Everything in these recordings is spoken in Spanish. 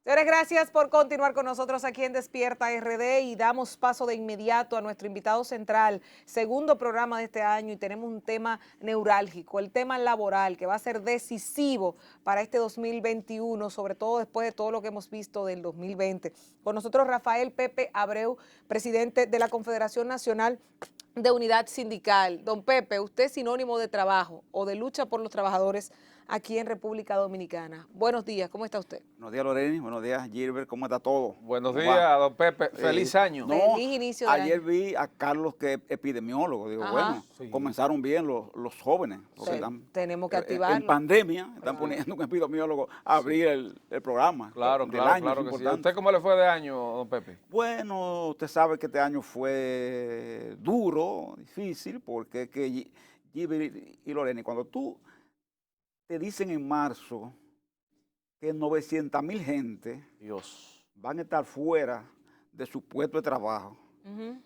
Señores, gracias por continuar con nosotros aquí en Despierta RD y damos paso de inmediato a nuestro invitado central, segundo programa de este año, y tenemos un tema neurálgico, el tema laboral, que va a ser decisivo para este 2021, sobre todo después de todo lo que hemos visto del 2020. Con nosotros Rafael Pepe Abreu, presidente de la Confederación Nacional de Unidad Sindical. Don Pepe, usted es sinónimo de trabajo o de lucha por los trabajadores aquí en República Dominicana. Buenos días, ¿cómo está usted? Buenos días, Loreni. Buenos días, Gilbert. ¿Cómo está todo? Buenos ¿Cómo va? días, don Pepe. Feliz año. No, Feliz inicio de ayer año. vi a Carlos, que es epidemiólogo. Digo, Ajá. bueno, Sí. comenzaron bien los jóvenes. Porque Tenemos que en activarlo. pandemia están poniendo un epidemiólogo a abrir el programa Claro, del claro, año. claro Es que sí. ¿A importante. usted cómo le fue de año, don Pepe? Bueno, usted sabe que este año fue duro, difícil, porque es que Gilbert y Loreni, cuando tú te dicen en marzo que 900,000 gente Dios. van a estar fuera de su puesto de trabajo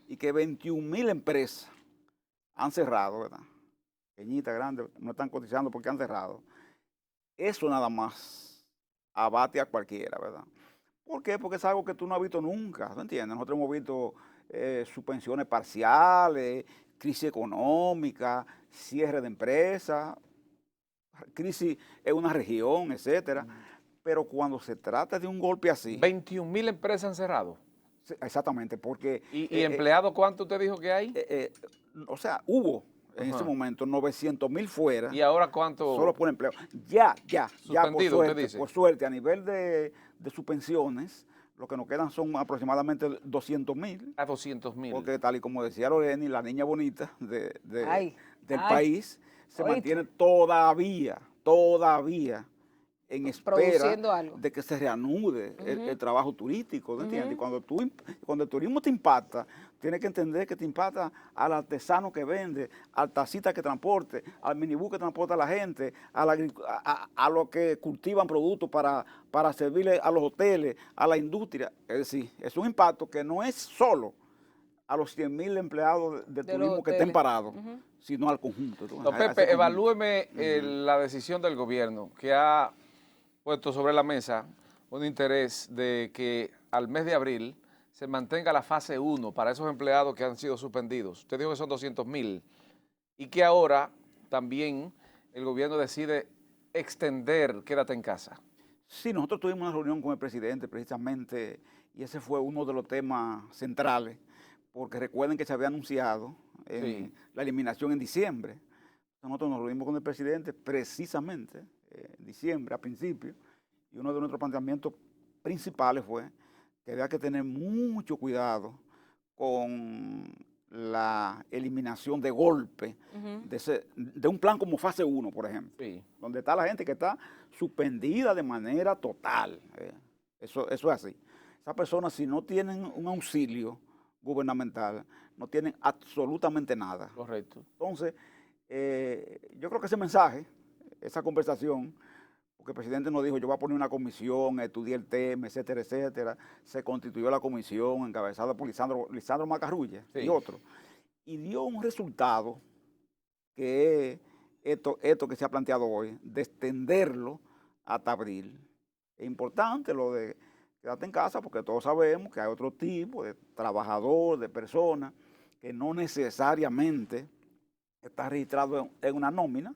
y que 21,000 empresas han cerrado, ¿verdad? Pequeñitas, grandes, no están cotizando porque han cerrado. Eso nada más abate a cualquiera, ¿verdad? ¿Por qué? Porque es algo que tú no has visto nunca, ¿no entiendes? Nosotros hemos visto suspensiones parciales, crisis económica, cierre de empresas, crisis en una región, etcétera. Pero cuando se trata de un golpe así, 21,000 empresas han cerrado. exactamente, porque ¿Y empleados cuánto usted dijo que hay? o sea, hubo en ese Ajá. momento 900,000 fuera, ¿Y ahora solo cuánto por empleo. Ya, suspendido, usted dice? por suerte, a nivel de suspensiones, lo que nos quedan son aproximadamente 200,000, A 200,000. porque tal y como decía Loreni, la niña bonita Ay, del ay, país se oíste, mantiene todavía en espera produciendo algo. de que se reanude el trabajo turístico, ¿no entiendes? Y cuando el turismo te impacta, tienes que entender que te impacta al artesano que vende, al taxista que transporte, al minibús que transporta a la gente, a los que cultivan productos para servirle a los hoteles, a la industria. Es decir, es un impacto que no es solo a los 100,000 empleados de De los turismo que estén hoteles. parados, sino al conjunto. Don A ese Pepe, conjunto. evalúeme la decisión del gobierno que ha puesto sobre la mesa un interés de que al mes de abril se mantenga la fase 1 para esos empleados que han sido suspendidos. Usted dijo que son 200,000 y que ahora también el gobierno decide extender quédate en casa. Sí, nosotros tuvimos una reunión con el presidente precisamente y ese fue uno de los temas centrales, porque recuerden que se había anunciado Sí. la eliminación en diciembre. Nosotros nos reunimos con el presidente precisamente en diciembre, a principio, y uno de nuestros planteamientos principales fue que había que tener mucho cuidado con la eliminación de golpe de un plan como fase 1, por ejemplo, Sí. donde está la gente que está suspendida de manera total. Eso es así. Esas personas, si no tienen un auxilio gubernamental, no tienen absolutamente nada. Correcto. Entonces, yo creo que ese mensaje, esa conversación, porque el presidente nos dijo, yo voy a poner una comisión, estudiar el tema, etcétera, etcétera. Se constituyó la comisión encabezada por Lisandro Macarrulla Sí. y otros. Y dio un resultado que es esto que se ha planteado hoy, de extenderlo hasta abril. Es importante lo de quedarte en casa porque todos sabemos que hay otro tipo de trabajador, de personas que no necesariamente está registrado en una nómina,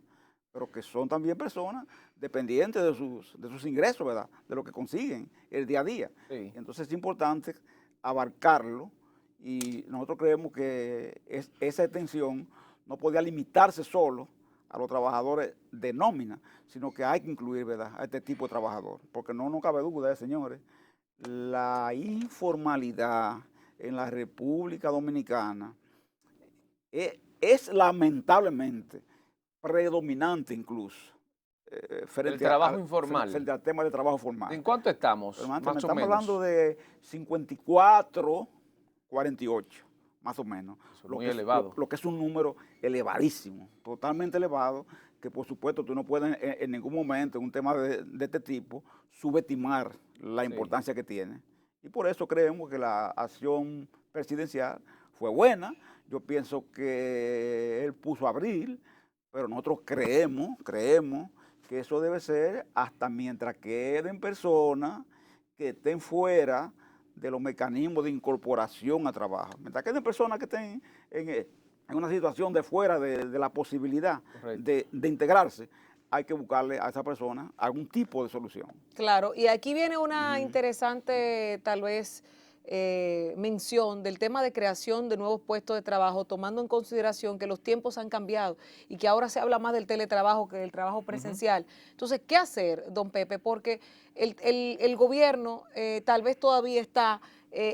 pero que son también personas dependientes de sus ingresos, ¿verdad? De lo que consiguen el día a día. Sí. Entonces es importante abarcarlo y nosotros creemos que esa extensión no podía limitarse solo a los trabajadores de nómina, sino que hay que incluir, ¿verdad?, a este tipo de trabajador, porque no cabe duda, señores, la informalidad en la República Dominicana es lamentablemente predominante incluso El trabajo informal. frente al tema del trabajo formal. ¿En cuánto estamos? Más Más o estamos hablando menos. de 54, 48, más o menos. Eso es muy elevado. Lo que es un número elevadísimo, totalmente elevado, que por supuesto tú no puedes en ningún momento en un tema de este tipo subestimar la importancia que tiene. Y por eso creemos que la acción presidencial fue buena. Yo pienso que él puso abril, pero nosotros creemos que eso debe ser hasta mientras queden personas que estén fuera de los mecanismos de incorporación a trabajo. Mientras que hay personas que estén en una situación de fuera de la posibilidad de integrarse, hay que buscarle a esa persona algún tipo de solución. Claro, y aquí viene una interesante, tal vez, mención del tema de creación de nuevos puestos de trabajo, tomando en consideración que los tiempos han cambiado y que ahora se habla más del teletrabajo que del trabajo presencial. Entonces, ¿qué hacer, don Pepe? Porque el gobierno tal vez todavía está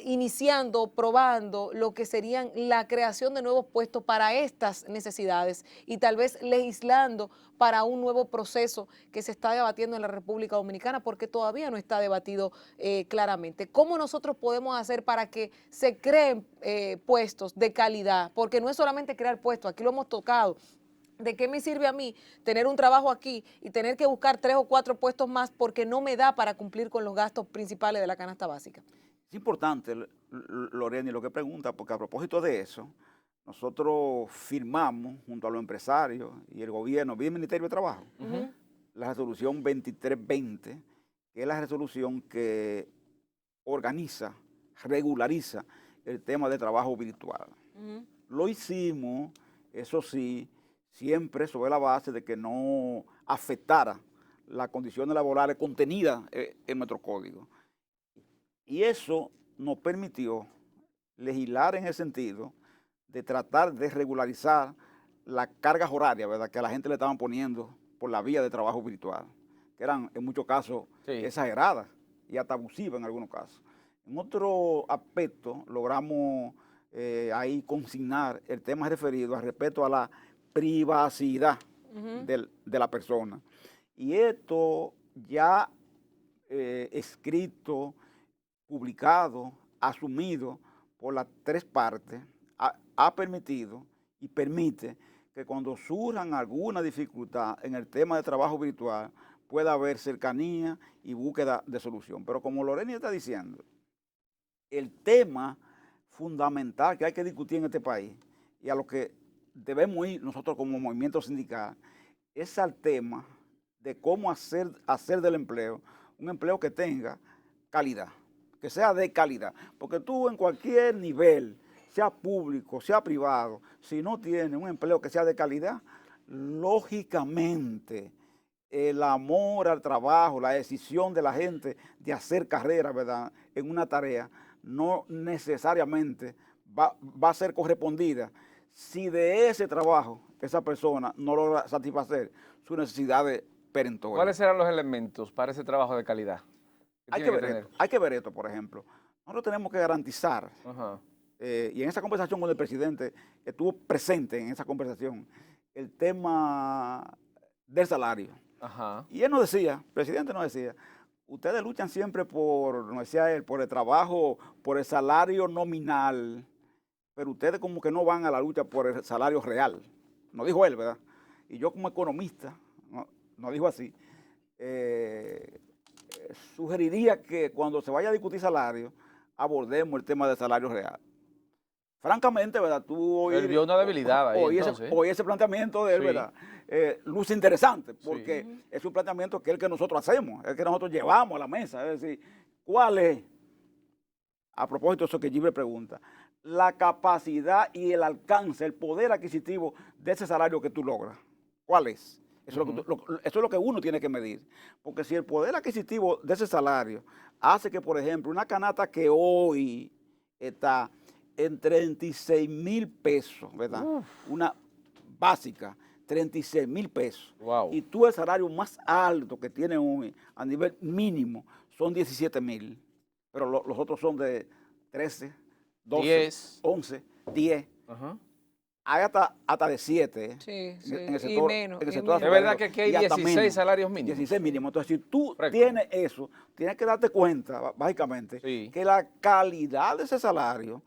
iniciando, probando lo que serían la creación de nuevos puestos para estas necesidades y tal vez legislando para un nuevo proceso que se está debatiendo en la República Dominicana, porque todavía no está debatido claramente. ¿Cómo nosotros podemos hacer para que se creen puestos de calidad? Porque no es solamente crear puestos, aquí lo hemos tocado. ¿De qué me sirve a mí tener un trabajo aquí y tener que buscar 3 o 4 puestos más porque no me da para cumplir con los gastos principales de la canasta básica? Es importante, Lorena, lo que pregunta, porque a propósito de eso, nosotros firmamos junto a los empresarios y el gobierno, vía el Ministerio de Trabajo, la resolución 2320, que es la resolución que organiza, regulariza el tema de trabajo virtual. Lo hicimos, eso sí, siempre sobre la base de que no afectara las condiciones laborales contenidas en nuestro código. Y eso nos permitió legislar en el sentido de tratar de regularizar las cargas horarias, ¿verdad?, que a la gente le estaban poniendo por la vía de trabajo virtual, que eran en muchos casos exageradas y hasta abusivas en algunos casos. En otro aspecto logramos ahí consignar el tema referido al respeto a la privacidad de la persona. Y esto ya escrito, publicado, asumido por las 3 partes, ha permitido y permite que cuando surjan alguna dificultad en el tema de trabajo virtual pueda haber cercanía y búsqueda de solución. Pero como Lorena está diciendo, el tema fundamental que hay que discutir en este país y a lo que debemos ir nosotros como movimiento sindical es al tema de cómo hacer del empleo un empleo que tenga calidad, que sea de calidad, porque tú en cualquier nivel, sea público, sea privado, si no tienes un empleo que sea de calidad, lógicamente el amor al trabajo, la decisión de la gente de hacer carrera, ¿verdad?, en una tarea, no necesariamente va a ser correspondida si de ese trabajo esa persona no logra satisfacer sus necesidades perentorias. ¿Cuáles serán los elementos para ese trabajo de calidad? Hay que ver esto, por ejemplo. Nosotros tenemos que garantizar, y en esa conversación con el presidente, estuvo presente en esa conversación, el tema del salario. Y él nos decía, el presidente nos decía, ustedes luchan siempre por, nos decía él, por el trabajo, por el salario nominal, pero ustedes como que no van a la lucha por el salario real. Nos dijo él, ¿verdad? Y yo como economista, nos dijo así, sugeriría que cuando se vaya a discutir salario, abordemos el tema del salario real. Francamente, ¿verdad? Tú él vio una debilidad ahí, hoy ese planteamiento de él, ¿verdad? Luce interesante, porque es un planteamiento que es el que nosotros hacemos, el que nosotros llevamos a la mesa. Es decir, ¿cuál es, a propósito de eso que Gibre pregunta, la capacidad y el alcance, el poder adquisitivo de ese salario que tú logras? ¿Cuál es? Eso, eso es lo que uno tiene que medir. Porque si el poder adquisitivo de ese salario hace que, por ejemplo, una canasta que hoy está en 36,000 pesos, ¿verdad? Una básica, 36,000 pesos. Y tú el salario más alto que tiene hoy a nivel mínimo son 17,000. Pero los otros son de 13, 12, 10. 11, 10. Hay hasta de 7 en el sector. Y menos. Es verdad que aquí hay 16 salarios mínimos. 16 mínimos. Entonces, si tú tienes eso, tienes que darte cuenta, básicamente, que la calidad de ese salario,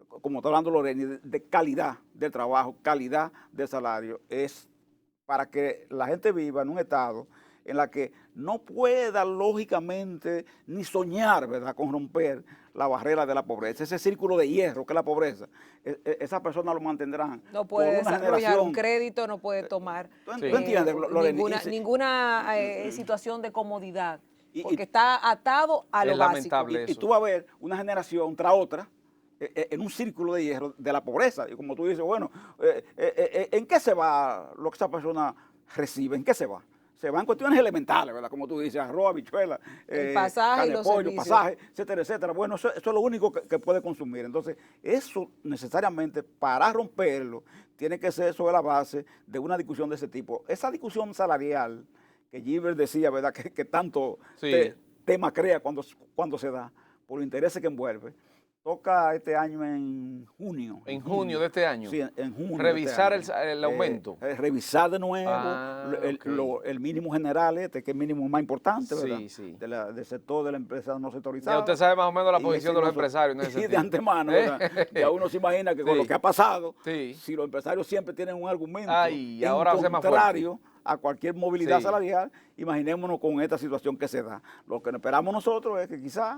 como está hablando Lorena, de calidad del trabajo, calidad del salario, es para que la gente viva en un estado en la que no pueda lógicamente ni soñar, ¿verdad?, con romper la barrera de la pobreza, ese círculo de hierro que es la pobreza. Esas personas lo mantendrán. No puede desarrollar un crédito, no puede tomar ¿Tú entiendes, ninguna situación de comodidad. porque está atado a lo Es básico. lamentable Y eso. tú vas a ver una generación tras otra en un círculo de hierro de la pobreza. Y como tú dices, bueno, ¿en qué se va lo que esa persona recibe? ¿En qué se va? Se va en cuestiones elementales, ¿verdad? Como tú dices, arroz, habichuela, El pasaje carne y de los pollo, servicios. pasaje, etcétera, etcétera. Bueno, eso es lo único que puede consumir. Entonces, eso necesariamente, para romperlo, tiene que ser sobre la base de una discusión de ese tipo. Esa discusión salarial que Gilbert decía, ¿verdad? Que tanto Sí. tema crea cuando se da, por los intereses que envuelve. Toca este año en junio. En junio de este año. Sí, en junio. Revisar de este año. el aumento. Revisar de nuevo Ok. el mínimo general, que es el mínimo más importante, ¿verdad? Sí, sí. Del sector de la empresa no sectorizada. Ya usted sabe más o menos la Y posición ese de los no so- empresarios en ese Y de sentido. antemano, ¿verdad? Ya uno se imagina que con Sí. lo que ha pasado, Sí. si los empresarios siempre tienen un argumento Ay, en ahora va a ser más fuerte. contrario a cualquier movilidad Sí. salarial, imaginémonos con esta situación que se da. Lo que esperamos nosotros es que quizás,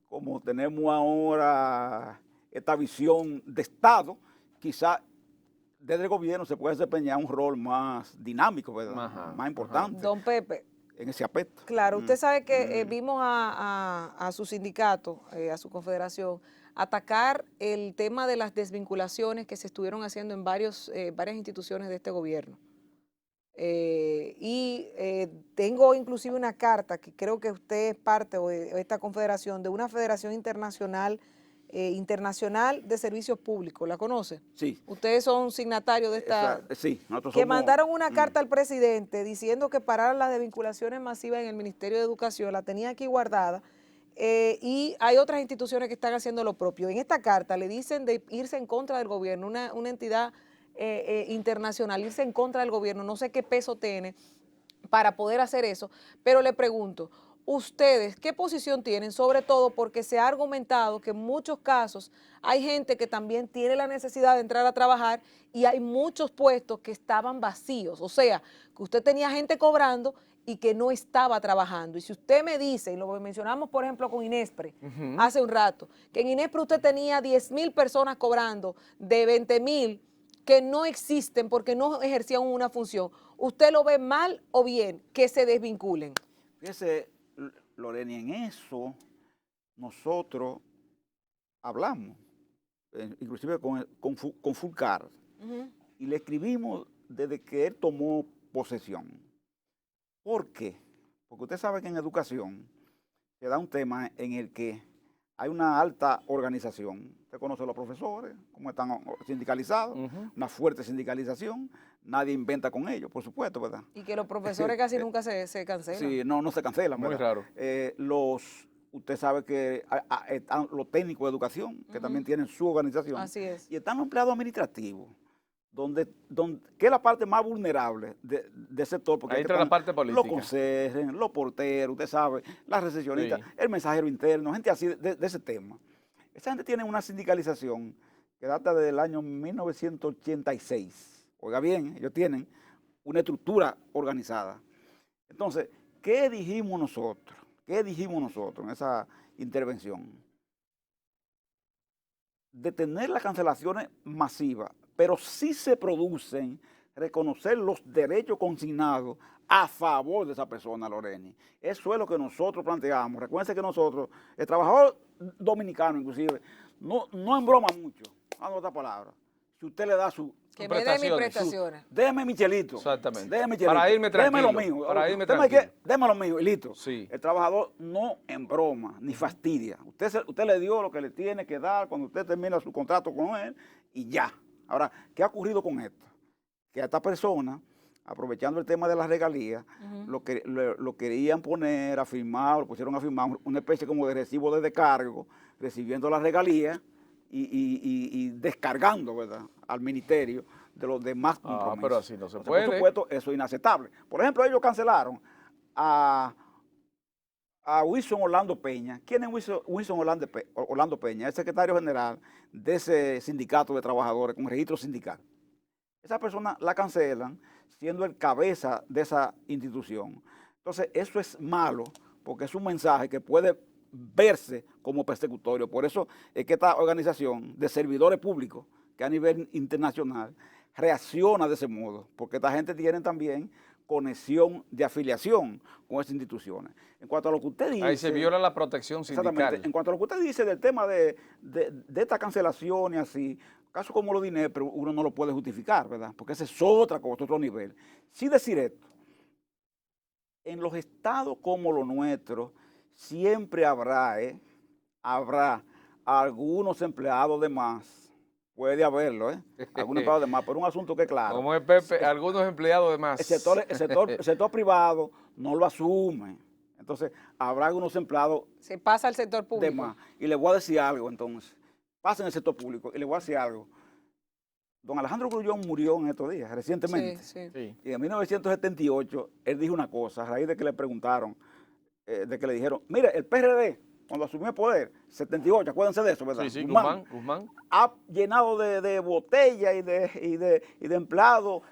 como tenemos ahora esta visión de Estado, quizás desde el gobierno se puede desempeñar un rol más dinámico, ¿verdad? Ajá, Más importante Don Pepe, en ese aspecto. claro, usted sabe que vimos a su sindicato, a su confederación, atacar el tema de las desvinculaciones que se estuvieron haciendo en varias instituciones de este gobierno. Tengo inclusive una carta que creo que usted es parte de esta confederación, de una federación internacional de servicios públicos. ¿La conoce? Sí. Ustedes son signatarios de esta... Sí, nosotros que somos, mandaron una carta al presidente diciendo que pararan las desvinculaciones masivas en el Ministerio de Educación, la tenía aquí guardada, y hay otras instituciones que están haciendo lo propio. En esta carta le dicen de irse en contra del gobierno, una entidad internacional, irse en contra del gobierno, no sé qué peso tiene para poder hacer eso, pero le pregunto, ¿ustedes qué posición tienen? Sobre todo porque se ha argumentado que en muchos casos hay gente que también tiene la necesidad de entrar a trabajar y hay muchos puestos que estaban vacíos, o sea, que usted tenía gente cobrando y que no estaba trabajando. Y si usted me dice, y lo mencionamos por ejemplo con Inespre hace un rato, que en Inespre usted tenía 10,000 personas cobrando de 20,000 que no existen porque no ejercían una función, ¿usted lo ve mal o bien que se desvinculen? Fíjese, Lorena, en eso nosotros hablamos, inclusive con Fulcar, y le escribimos desde que él tomó posesión. ¿Por qué? Porque usted sabe que en educación se da un tema en el que hay una alta organización. Usted conoce a los profesores, cómo están sindicalizados, una fuerte sindicalización. Nadie inventa con ellos, por supuesto, ¿verdad? Y que los profesores casi nunca se cancelan. Sí, no se cancelan, Muy ¿verdad? raro. Usted sabe que están los técnicos de educación, que también tienen su organización. Así es. Y están los empleados administrativos, que es la parte más vulnerable del sector. Porque Ahí entra la parte política. Los conserjes, los porteros, usted sabe, las recepcionistas, Sí. el mensajero interno, gente así de ese tema. Esa gente tiene una sindicalización que data del año 1986. Oiga bien, ellos tienen una estructura organizada. Entonces, ¿qué dijimos nosotros? ¿Qué dijimos nosotros en esa intervención? Detener las cancelaciones masivas, pero si se producen, reconocer los derechos consignados a favor de esa persona, Loreni. Eso es lo que nosotros planteamos. Recuerden que nosotros, el trabajador dominicano inclusive, no embroma mucho, dando otra palabra. Si usted le da su... Que me dé mis prestaciones. Déjeme Michelito. Exactamente. Déjeme Michelito. Para irme tranquilo. Déme lo mío. Para irme Déme tranquilo. déme lo mío y listo. Sí. El trabajador no embroma ni fastidia. Usted le dio lo que le tiene que dar cuando usted termina su contrato con él y ya. Ahora, ¿qué ha ocurrido con esto? Que a esta persona, aprovechando el tema de las regalías, lo querían poner a firmar, lo pusieron a firmar una especie como de recibo de descargo, recibiendo las regalías y descargando, ¿verdad?, al ministerio de los demás compromisos. Pero así no se Entonces, puede. por supuesto, eso es inaceptable. Por ejemplo, ellos cancelaron a Wilson Orlando Peña. ¿Quién es Wilson Orlando Peña? Es secretario general de ese sindicato de trabajadores con registro sindical. Esa persona la cancelan siendo el cabeza de esa institución. Entonces, eso es malo porque es un mensaje que puede verse como persecutorio. Por eso es que esta organización de servidores públicos, que a nivel internacional reacciona de ese modo, porque esta gente tiene también conexión de afiliación con esas instituciones. En cuanto a lo que usted dice... Ahí se viola la protección sindical. Exactamente. En cuanto a lo que usted dice del tema de esta cancelación y así, casos como los dinero, pero uno no lo puede justificar, ¿verdad? Porque ese es otra cosa, otro nivel. Sí decir esto, en los estados como los nuestros, siempre habrá algunos empleados de más. Puede haberlo, algunos empleados de más, pero un asunto que es claro. Como es Pepe, algunos empleados de más. El sector privado no lo asume. Entonces, habrá algunos empleados se pasa al sector público. de más. Y le voy a decir algo, entonces. Pasa en el sector público y le voy a decir algo. Don Alejandro Grullón murió en estos días, recientemente. Sí. Y en 1978, él dijo una cosa, a raíz de que le preguntaron, de que le dijeron, mire, el PRD, cuando asumió el poder, 78, acuérdense de eso, ¿verdad? Sí, Guzmán. Ha llenado de botellas y de empleados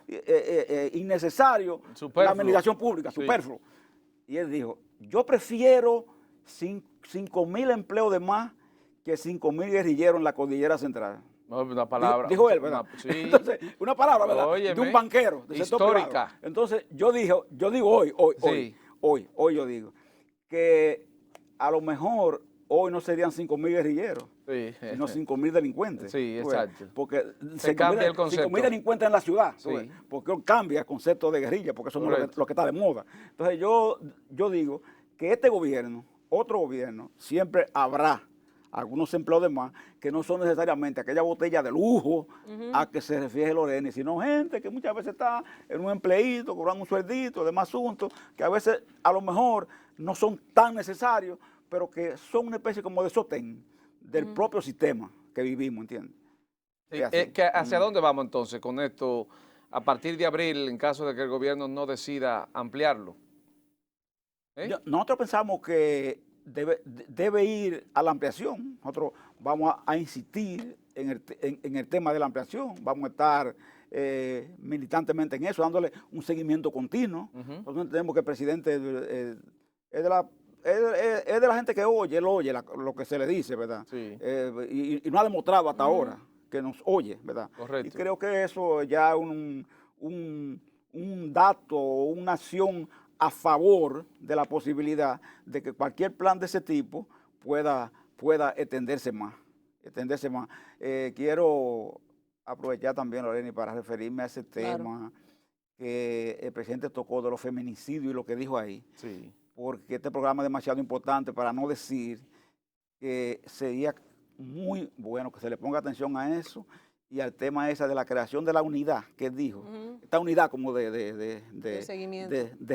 innecesarios la administración pública, superfluo. Y él dijo, yo prefiero 5.000 empleos de más que 5.000 guerrilleros en la cordillera central. No, una palabra. Dijo él, ¿verdad? Sí. Entonces, una palabra, ¿verdad? Óyeme, de un banquero. histórica. Entonces, yo digo hoy yo digo que a lo mejor hoy no serían 5.000 guerrilleros, sino 5.000 delincuentes. Sí, exacto. Porque se cambia el concepto. 5.000 delincuentes en la ciudad, sí. Porque cambia el concepto de guerrilla, porque eso no es lo que está de moda. Entonces yo digo que este gobierno, otro gobierno, siempre habrá algunos empleados de más que no son necesariamente aquella botella de lujo a que se refiere Loreni, sino gente que muchas veces está en un empleíto, cobrando un sueldito, demás asuntos, que a veces a lo mejor no son tan necesarios, pero que son una especie como de sostén del propio sistema que vivimos, ¿entiendes? ¿Hacia dónde vamos entonces con esto a partir de abril en caso de que el gobierno no decida ampliarlo? Nosotros pensamos que debe ir a la ampliación. Nosotros vamos a insistir en el tema de la ampliación, vamos a estar militantemente en eso, dándole un seguimiento continuo. Nosotros entendemos que el presidente es de la gente que oye, él oye lo que se le dice, ¿verdad? Sí. Y no ha demostrado hasta ahora que nos oye, ¿verdad? Correcto. Y creo que eso ya es un dato, una acción a favor de la posibilidad de que cualquier plan de ese tipo pueda extenderse más. Quiero aprovechar también, Loreni, para referirme a ese tema que el presidente tocó de los feminicidios y lo que dijo ahí. Sí. Porque este programa es demasiado importante para no decir que sería muy bueno que se le ponga atención a eso y al tema esa de la creación de la unidad que él dijo. Esta unidad como de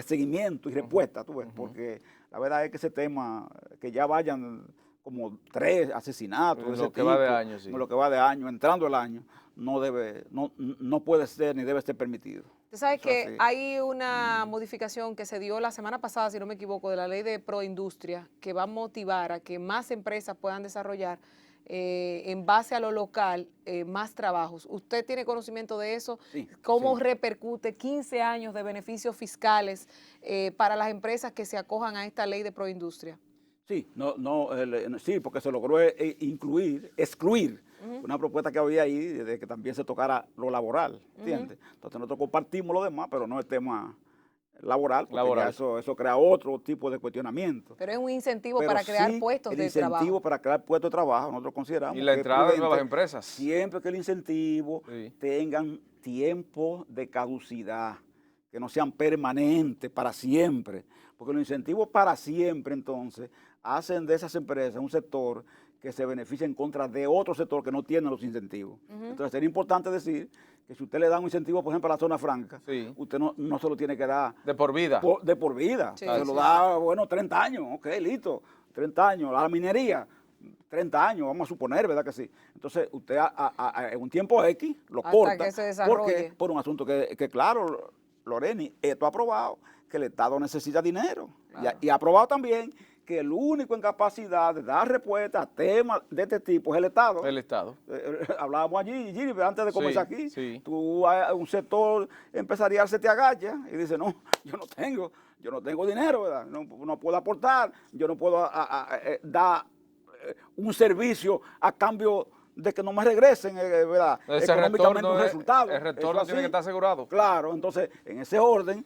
seguimiento y respuesta, tú ves, porque la verdad es que ese tema, que ya vayan como 3 asesinatos de ese tipo, va de año, sí. lo que va de año, entrando el año, no puede ser ni debe ser permitido. Usted sabe que hay una modificación que se dio la semana pasada, si no me equivoco, de la ley de proindustria, que va a motivar a que más empresas puedan desarrollar en base a lo local más trabajos. ¿Usted tiene conocimiento de eso? Sí, ¿Cómo repercute 15 años de beneficios fiscales para las empresas que se acojan a esta ley de proindustria? Sí, sí, porque se logró excluir una propuesta que había ahí de que también se tocara lo laboral, ¿entiendes? Entonces nosotros compartimos lo demás, pero no el tema laboral, porque ya eso crea otro tipo de cuestionamiento. Pero es un incentivo para crear puestos de trabajo. El incentivo para crear puestos de trabajo, nosotros consideramos. Y la entrada de nuevas empresas. Siempre que el incentivo tengan tiempo de caducidad, que no sean permanentes para siempre, porque los incentivos para siempre entonces hacen de esas empresas un sector que se beneficia en contra de otro sector que no tiene los incentivos. Entonces sería importante decir que si usted le da un incentivo, por ejemplo, a la zona franca, usted no se lo tiene que dar de por vida. De por vida. Sí, se lo da, 30 años, ok, listo, 30 años. A la minería, 30 años, vamos a suponer, ¿verdad que sí? Entonces usted en un tiempo X lo corta. Que se desarrolle. Porque por un asunto que claro, Loreni, esto ha aprobado que el Estado necesita dinero. Claro. Y ha aprobado también que el único en capacidad de dar respuesta a temas de este tipo es el Estado. El Estado. Hablábamos allí, Gini, antes de comenzar aquí. Sí. Un sector empresarial se te agacha y dice, no, yo no tengo dinero, ¿verdad? No puedo aportar, yo no puedo dar un servicio a cambio de que no me regresen, ¿verdad? Ese Económicamente un retorno, resultado. el retorno Eso tiene así. que estar asegurado. Claro, entonces, en ese orden,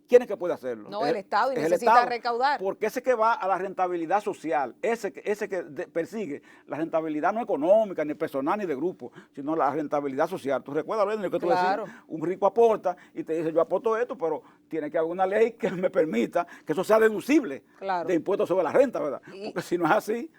¿quién es que puede hacerlo? No, el Estado, y es el necesita Estado, recaudar. porque ese que va a la rentabilidad social, ese que persigue la rentabilidad no económica, ni personal, ni de grupo, sino la rentabilidad social. ¿Tú recuerdas, Lenny, lo que tú Claro. decías? Un rico aporta y te dice, yo aporto esto, pero tiene que haber una ley que me permita que eso sea deducible Claro. de impuestos sobre la renta, ¿verdad? Y- Porque si no es así,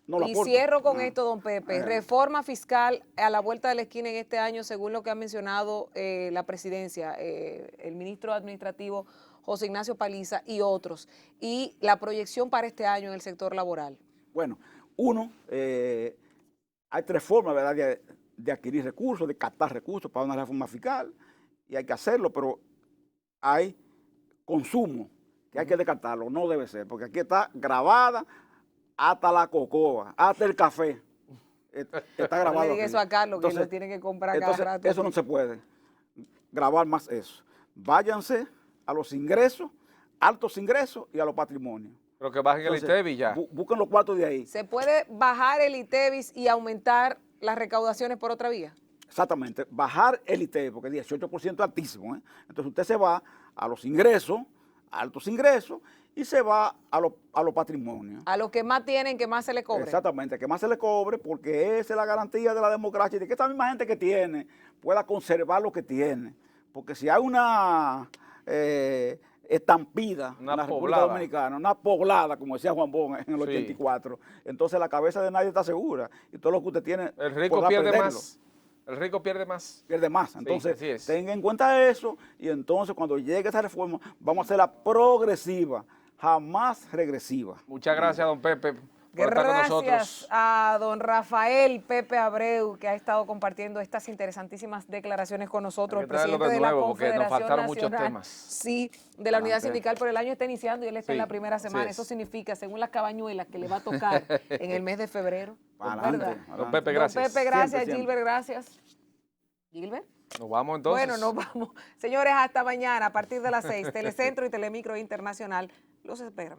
no lo Y aporta. cierro con esto, don Pepe. Eh. Reforma fiscal a la vuelta de la esquina en este año, según lo que ha mencionado la presidencia, el ministro administrativo José Ignacio Paliza y otros. Y la proyección para este año en el sector laboral. Bueno, uno, hay tres formas, ¿verdad?, de adquirir recursos, de captar recursos para una reforma fiscal, y hay que hacerlo, pero hay consumo, que hay que descartarlo, no debe ser, porque aquí está grabada hasta la cocoa, hasta el café, está No grabado le diga aquí. eso a Carlos, que Entonces, lo tiene que comprar cada rato. eso no se puede, grabar más eso. Váyanse a los ingresos, altos ingresos y a los patrimonios. Pero que bajen el Entonces, ITEVI ya. Busquen los cuartos de ahí. ¿Se puede bajar el ITEVIS y aumentar las recaudaciones por otra vía? Exactamente, bajar el ITEVI, porque 18% es altísimo. Entonces usted se va a los ingresos, altos ingresos, y se va a los patrimonios. A los que más tienen, que más se le cobre. Exactamente, que más se le cobre, porque esa es la garantía de la democracia, y de que esta misma gente que tiene pueda conservar lo que tiene. Porque si hay una estampida Una en la República poblada. Dominicana, una poblada, como decía Juan Bon en el Sí. 84, entonces la cabeza de nadie está segura, y todo lo que usted tiene El rico podrá pierde perderlo. más. El rico pierde más. Pierde más. Sí, Entonces, así es. tenga en cuenta eso, y entonces cuando llegue esa reforma, vamos a hacerla progresiva, jamás regresiva. Muchas gracias, don Pepe, por estar con Gracias nosotros. a don Rafael Pepe Abreu, que ha estado compartiendo estas interesantísimas declaraciones con nosotros. Hay que traerlo de Presidente de la nuevo, porque nos Confederación faltaron muchos Nacional, temas. sí, de la Unidad Adelante. Sindical, pero el año está iniciando y él está en Sí, la primera así semana. es. Eso significa, según las cabañuelas, que le va a tocar en el mes de febrero. Adelante, ¿Verdad? adelante. Don Pepe, Don gracias. Pepe, gracias. Siempre, siempre. Gilbert, gracias. Gilbert. Nos vamos entonces. Bueno, nos vamos. Señores, hasta mañana a partir de las 6. Telecentro y Telemicro Internacional los esperan.